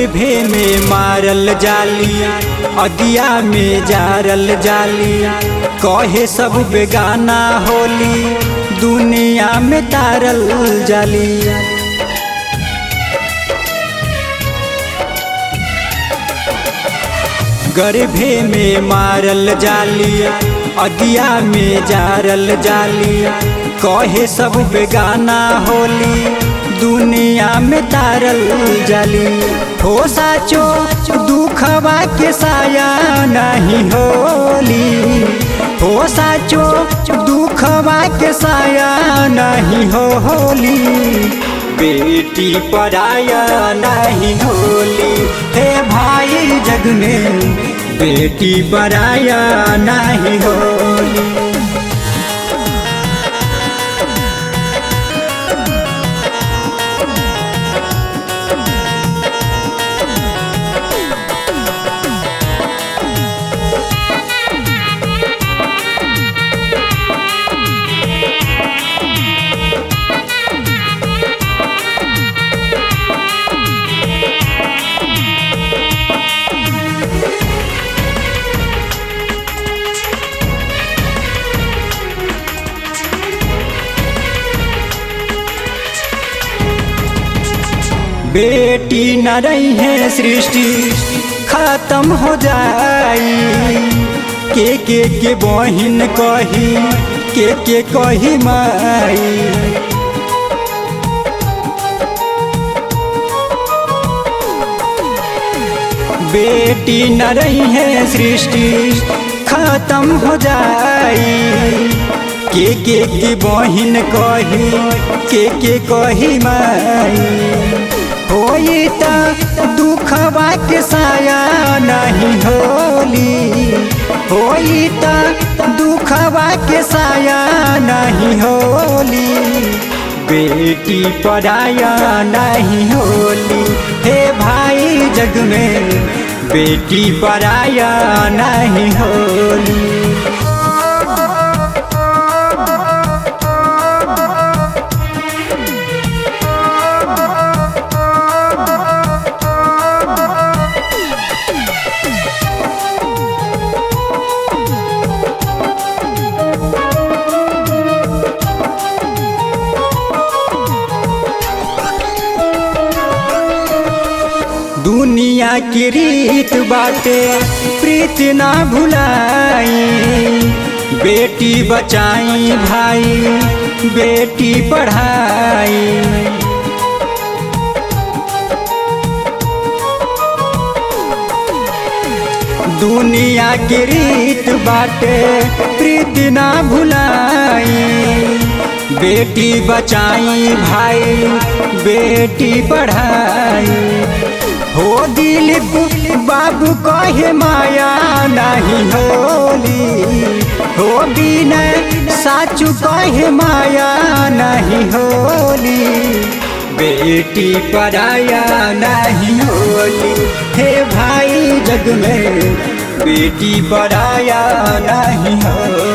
गर्भे में मारल जाली, अगिया में जारल जाली, कहे सब बेगाना होली, दुनिया में तारल जाली। गर्भे में मारल जाली, अगिया में जारल जाली, कहे सब बेगाना होली, दुनिया में तारल जाली। हो साचो दुखवा के साया नहीं होली, हो साचो दुखवा के साया नहीं होली, बेटी पराया नहीं होली। हे भाई जग में बेटी पराया नहीं होली। बेटी न रही है सृष्टि खत्म हो जाई, के बहिन कही के कही माई। बेटी न रही है सृष्टि खत्म हो जाई, के बहिन कही के कही माई। होई त दुखवा के साया नहीं होली, होई त दुखवा के साया नहीं होली, बेटी पराया नहीं होली। हे भाई जग में बेटी पराया नहीं होली। दुनिया की रीत बाटे प्रीत ना भुलाई, बेटी बचाई भाई बेटी पढ़ाई। दुनिया की रीत बाटे प्रीत ना भुलाई, बेटी बचाई भाई बेटी पढ़ाई। हो दिलीप बाबू कहे माया नहीं होली, हो बिना साचू कहे माया नहीं होली, बेटी पराया नहीं होली। हे भाई जग में बेटी पराया नहीं होली।